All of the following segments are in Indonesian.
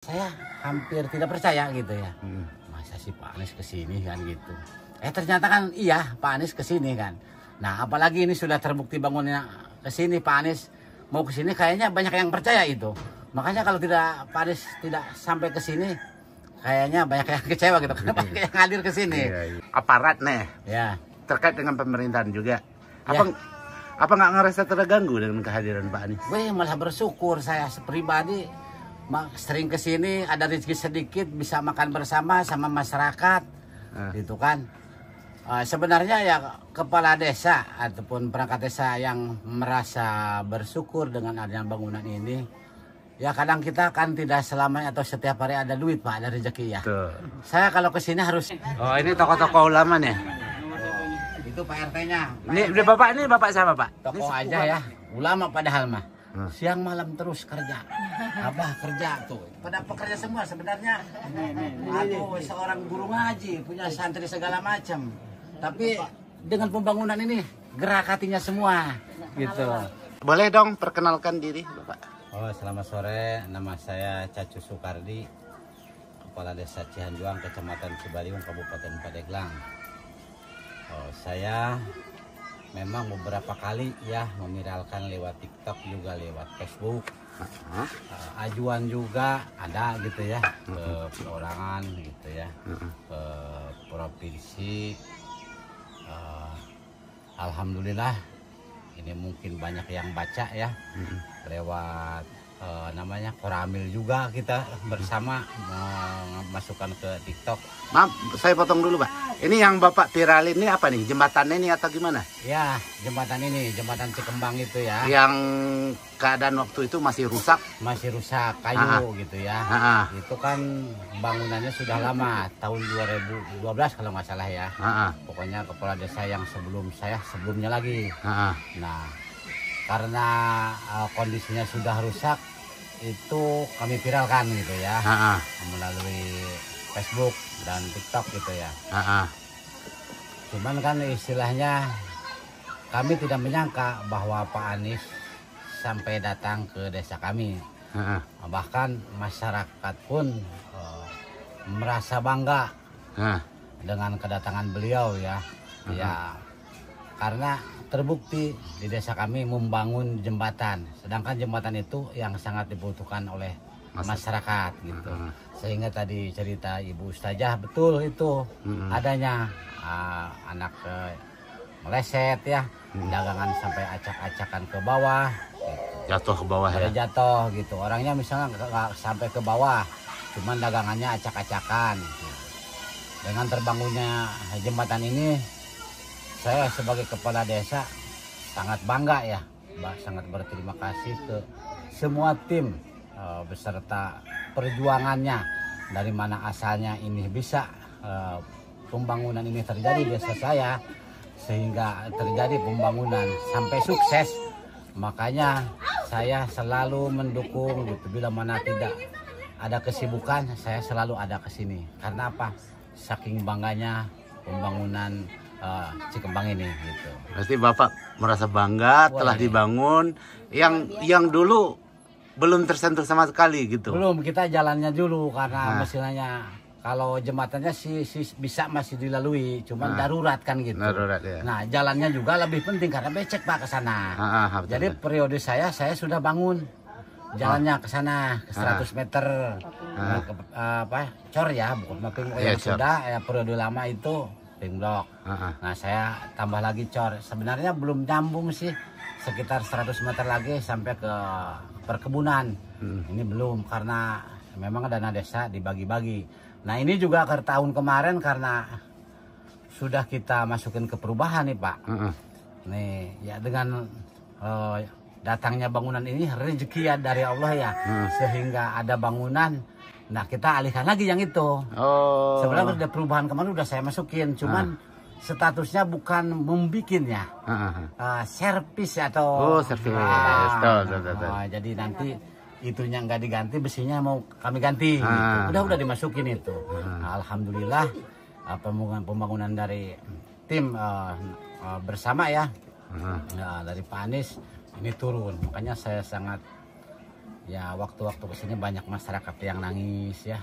Saya hampir tidak percaya gitu ya. Masa sih Pak Anies kesini kan gitu. Ternyata kan iya Pak Anies kesini kan. Nah apalagi ini sudah terbukti bangunnya kesini Pak Anies mau kesini, kayaknya banyak yang percaya itu. Makanya kalau tidak Pak Anies tidak sampai kesini, kayaknya banyak yang kecewa gitu. Kenapa yang hadir kesini? Aparat nih. Ya. Terkait dengan pemerintahan juga. Ya. Apa nggak ngerasa terganggu dengan kehadiran Pak Anies? Gue malah bersyukur, saya pribadi sering kesini, ada rezeki sedikit bisa makan bersama sama masyarakat, gitu kan. Sebenarnya ya kepala desa ataupun perangkat desa yang merasa bersyukur dengan adanya bangunan ini, ya kadang kita kan tidak selamanya atau setiap hari ada duit Pak, ada rezeki ya. Tuh. Saya kalau kesini harus. Oh ini tokoh-tokoh ulama nih. Itu Pak RT-nya. Ini bapak sama Pak. Tokoh aja ya, ulama padahal mah. Siang malam terus kerja. Abah kerja tuh. Pada pekerja semua sebenarnya. Aku seorang guru ngaji, punya santri segala macam. Tapi dengan pembangunan ini gerak hatinya semua gitu. Boleh dong perkenalkan diri Bapak. Oh, selamat sore. Nama saya Cacu Sukardi, Kepala Desa Cihanjuang, Kecamatan Cibaliung, Kabupaten Pandeglang. Saya memang beberapa kali ya memiralkan lewat TikTok juga lewat Facebook. Ajuan juga ada gitu ya ke perorangan gitu ya, ke provinsi. Alhamdulillah ini mungkin banyak yang baca ya lewat namanya Koramil juga, kita bersama memasukkan ke TikTok. Maaf, saya potong dulu Pak. Ini yang Bapak viralin ini apa nih? Jembatannya ini atau gimana? Ya, jembatan ini, jembatan Cikembang itu ya. Yang keadaan waktu itu masih rusak? Masih rusak, kayu gitu ya. Itu kan bangunannya sudah lama, tahun 2012 kalau nggak salah ya. Pokoknya kepala desa yang sebelumnya lagi. Nah, karena kondisinya sudah rusak, itu kami viralkan gitu ya, melalui Facebook dan TikTok gitu ya. Cuman kan istilahnya kami tidak menyangka bahwa Pak Anies sampai datang ke desa kami. Bahkan masyarakat pun merasa bangga dengan kedatangan beliau ya. Ya, karena terbukti di desa kami membangun jembatan, sedangkan jembatan itu yang sangat dibutuhkan oleh masyarakat gitu. Sehingga tadi cerita Ibu Ustazah betul itu adanya anak meleset ya, dagangan sampai acak-acakan ke bawah gitu. Jatuh ke bawah ya? Jatuh gitu, orangnya misalnya nggak sampai ke bawah, cuman dagangannya acak-acakan gitu. Dengan terbangunnya jembatan ini, saya sebagai kepala desa sangat bangga ya, sangat berterima kasih ke semua tim beserta perjuangannya, dari mana asalnya ini bisa pembangunan ini terjadi di desa saya, sehingga terjadi pembangunan sampai sukses. Makanya saya selalu mendukung gitu, bila mana tidak ada kesibukan saya selalu ada ke sini. Karena apa? Saking bangganya pembangunan Cikembang ini gitu. Pasti Bapak merasa bangga telah dibangun yang dulu belum tersentuh sama sekali gitu. Belum, kita jalannya dulu karena mesinnya kalau jembatannya sih bisa masih dilalui, cuman darurat kan gitu. Darurat ya. Nah, jalannya juga lebih penting karena becek Pak ke sana. Jadi periode saya sudah bangun jalannya ke sana ke 100 meter cor ya, bukan mapping yang sudah ya periode lama itu ring block. Nah, saya tambah lagi cor. Sebenarnya belum nyambung sih, sekitar 100 meter lagi sampai ke perkebunan. Ini belum karena memang dana desa dibagi-bagi. Nah, ini juga ke tahun kemarin karena sudah kita masukin ke perubahan nih Pak. Nih ya, dengan datangnya bangunan ini rezeki ya dari Allah ya, sehingga ada bangunan. Nah, kita alihkan lagi yang itu. Sebenarnya udah perubahan kemarin udah saya masukin, cuman statusnya bukan membikinnya, servis atau servis. Jadi nanti itunya nggak diganti, besinya mau kami ganti. Gitu. Udah dimasukin itu. Nah, alhamdulillah pembangunan dari tim bersama ya, dari Pak Anies ini turun. Makanya saya sangat ya waktu-waktu kesini banyak masyarakat yang nangis ya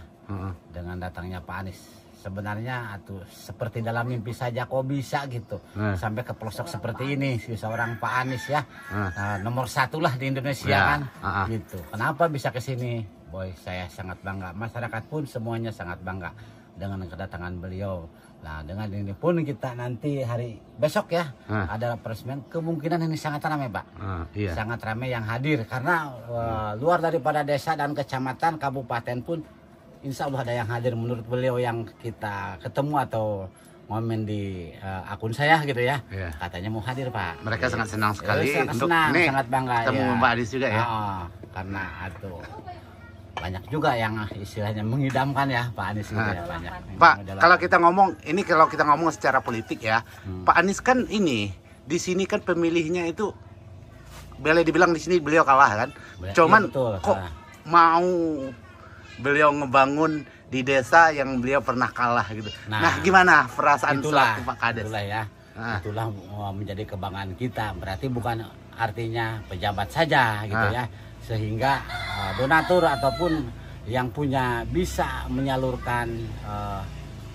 dengan datangnya Pak Anies. Sebenarnya atuh seperti dalam mimpi saja kok bisa gitu sampai ke pelosok seperti ini seorang Pak Anies ya nomor 1 lah di Indonesia kan gitu. Kenapa bisa ke sini? Boy, saya sangat bangga. Masyarakat pun semuanya sangat bangga dengan kedatangan beliau. Nah, dengan ini pun kita nanti hari besok ya ada peresmian, kemungkinan ini sangat ramai Pak. Iya. Sangat ramai yang hadir karena luar daripada desa dan kecamatan, kabupaten pun insya Allah ada yang hadir menurut beliau yang kita ketemu atau momen di akun saya gitu ya. Katanya mau hadir Pak. Mereka sangat senang sekali sangat untuk senang, nih, sangat bangga ketemu ya. Pak Anies juga ya. Karena itu banyak juga yang istilahnya mengidamkan ya Pak Anies gitu ya, banyak. Pak, kalau kita ngomong secara politik ya, Pak Anies kan ini di sini kan pemilihnya itu boleh dibilang di sini beliau kalah kan. Cuman iya, betul, kok mau beliau ngebangun di desa yang beliau pernah kalah gitu. Nah gimana perasaan selaku Pak Kades? Itulah ya, itulah menjadi kebanggaan kita. Berarti bukan artinya pejabat saja gitu ya. Sehingga donatur ataupun yang punya bisa menyalurkan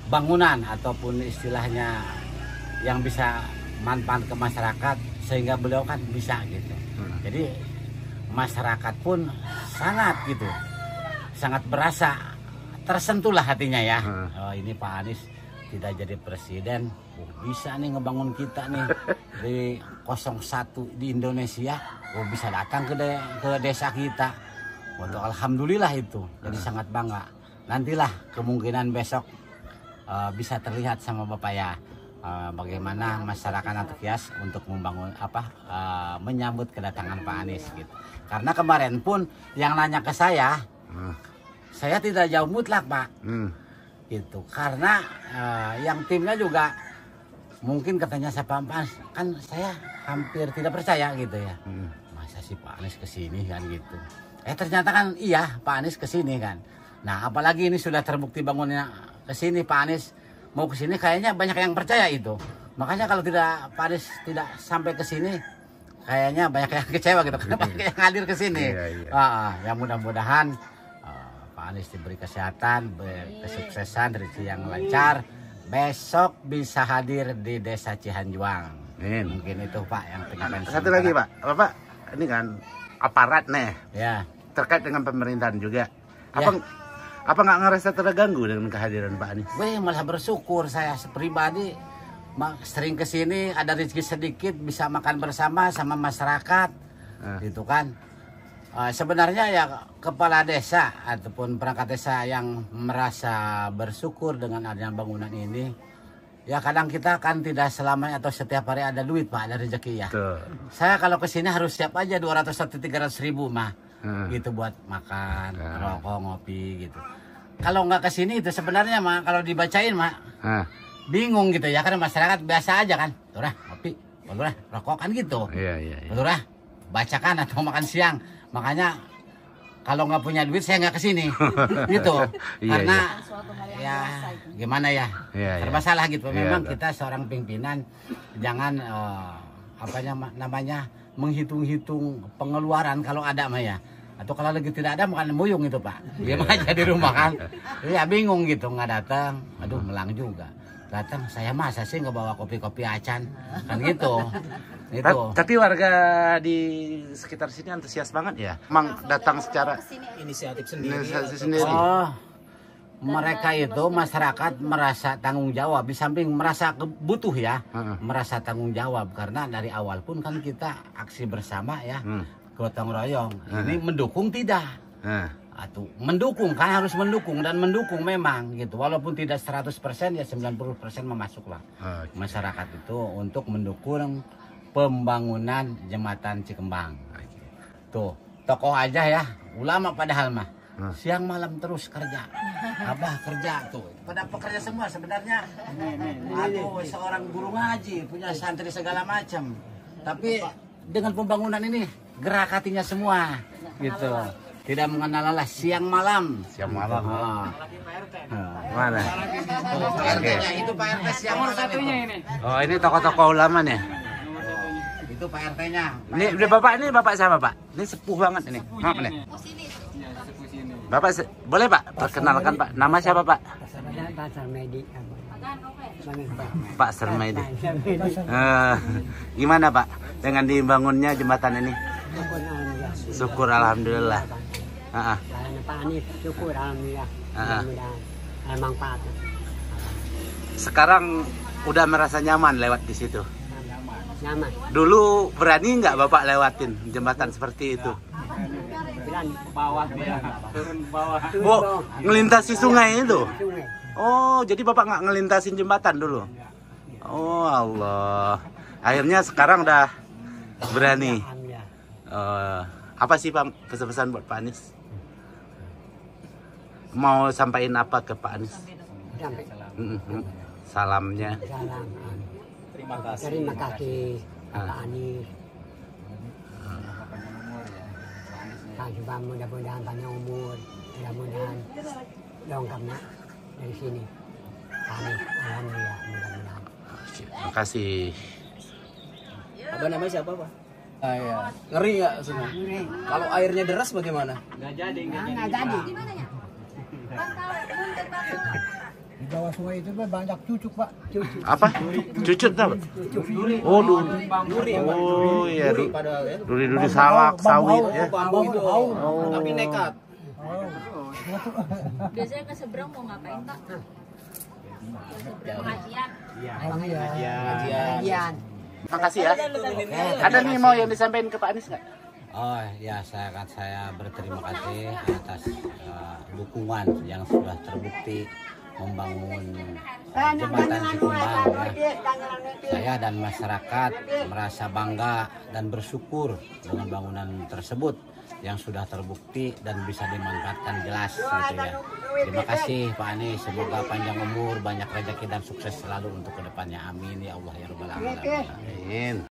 bangunan ataupun istilahnya yang bisa manfaat ke masyarakat, sehingga beliau kan bisa gitu. Jadi masyarakat pun sangat gitu, sangat berasa tersentuh lah hatinya ya. Ini Pak Anies tidak jadi presiden, bisa nih ngebangun kita nih di 01 di Indonesia, bisa datang ke desa kita. Waduh, alhamdulillah itu, jadi sangat bangga. Nantilah kemungkinan besok bisa terlihat sama Bapak ya, bagaimana masyarakat antusias untuk membangun menyambut kedatangan Pak Anies gitu. Karena kemarin pun yang nanya ke saya tidak jauh mutlak Pak. Gitu, karena yang timnya juga mungkin katanya saya Pak Anies, kan saya hampir tidak percaya gitu ya. Masa sih Pak Anies kesini kan gitu. Ternyata kan iya Pak Anies kesini kan. Nah apalagi ini sudah terbukti bangunnya kesini, Pak Anies mau kesini, kayaknya banyak yang percaya itu. Makanya kalau tidak Pak Anies tidak sampai kesini, kayaknya banyak yang kecewa gitu. Karena banyak yang hadir kesini. Ya mudah-mudahan Pak Anies diberi kesehatan, kesuksesan, rezeki yang lancar. Besok bisa hadir di Desa Cihanjuang. Mungkin itu Pak yang pengen. Satu lagi Pak, Bapak ini kan aparat nih, ya, terkait dengan pemerintahan juga. Apa nggak ngerasa terganggu dengan kehadiran Pak Anies? Malah bersyukur saya pribadi, sering kesini ada rezeki sedikit bisa makan bersama sama masyarakat, gitu kan. Sebenarnya ya kepala desa ataupun perangkat desa yang merasa bersyukur dengan adanya bangunan ini. Ya kadang kita kan tidak selamanya atau setiap hari ada duit Pak, ada rezeki ya. Saya kalau kesini harus siap aja 200 atau 300 ribu mah, gitu buat makan, rokok, ngopi gitu. Kalau nggak kesini itu sebenarnya mah kalau dibacain mah bingung gitu ya, karena masyarakat biasa aja kan, turah ngopi, turah rokok kan gitu, turah bacakan atau makan siang. Makanya kalau nggak punya duit saya nggak kesini, gitu. Karena ya gimana ya, serba salah gitu. Memang kita seorang pimpinan jangan menghitung-hitung pengeluaran kalau ada mah ya. Atau kalau lagi tidak ada makan muyung itu Pak. Diam aja di rumah kan. Ya bingung gitu, nggak datang. Aduh melang juga. Datang saya masa sih nggak bawa kopi-kopi acan kan gitu. Itu. Tapi warga di sekitar sini antusias banget ya. Emang datang secara inisiatif sendiri. Mereka itu masyarakat merasa tanggung jawab, di samping merasa butuh ya, merasa tanggung jawab karena dari awal pun kan kita aksi bersama ya, gotong royong. Ini mendukung tidak? Atau mendukung kan, harus mendukung dan mendukung memang gitu. Walaupun tidak 100% ya 90% memasuklah masyarakat itu untuk mendukung pembangunan jembatan Cikembang. Tuh, tokoh aja ya, ulama padahal mah. Siang malam terus kerja. Abah kerja tuh. Pada pekerja semua sebenarnya. Aku seorang guru ngaji, punya santri segala macam. Tapi dengan pembangunan ini gerak hatinya semua gitu. Tidak mengenal lelah, siang malam. Siang malam. Mana? Itu Pak RT siang malam ini. Oh, ini tokoh-tokoh ulama nih. Itu Pak RT-nya. Ini Bapak, ini Bapak siapa Pak? Ini sepuh banget ini. Maaf nih. Bapak boleh Pak perkenalkan Pak, nama siapa Pak? Pak Sarmedi. Pak Sarmedi. Gimana Pak dengan dibangunnya jembatan ini? Syukur alhamdulillah. Pak Anies syukur alhamdulillah. Mudah-mudahan manfaat. Sekarang udah merasa nyaman lewat di situ. Nyaman. Dulu berani nggak Bapak lewatin jembatan seperti itu? Berani. Turun bawah. Oh, ngelintasi sungai itu? Sungai. Oh, jadi Bapak nggak ngelintasin jembatan dulu? Oh Allah. Akhirnya sekarang udah berani. Apa sih Pak pesan-pesan buat Pak Anies? Mau sampaikan apa ke Pak Anies? Sampai. Salamnya. Salam. Terima kasih. Terima kasih Pak Anies. Pak juga mudah-mudahan panjang umur, mudah-mudahan lengkapnya dari sini. Pak Anies, alhamdulillah, mudah-mudahan. Terima kasih. Abah namanya siapa Pak? Iya. Ngeri nggak sungai? Kalau airnya deras bagaimana? Nggak jadi. Di bawah sungai itu banyak cucuk Pak. Apa? Cucut apa? Oh, Duri. Oh iya, Padahal ya. duri-duri salak, sawit ya. Bambu itu. Tapi nekat. Biasanya ke seberang mau ngapain Pak? Ke seberang pengajian. Kajian. Makasih ya. Ada nih mau yang disampaikan ke Pak Anies nggak? Oh ya, saya berterima kasih atas dukungan yang sudah terbukti membangun jembatan Cikumbang ya. Saya dan masyarakat merasa bangga dan bersyukur dengan bangunan tersebut yang sudah terbukti dan bisa dimanfaatkan jelas gitu ya. Terima kasih Pak Anies, semoga panjang umur, banyak rezeki dan sukses selalu untuk kedepannya. Amin ya Allah ya Rabbal Alamin. Amin.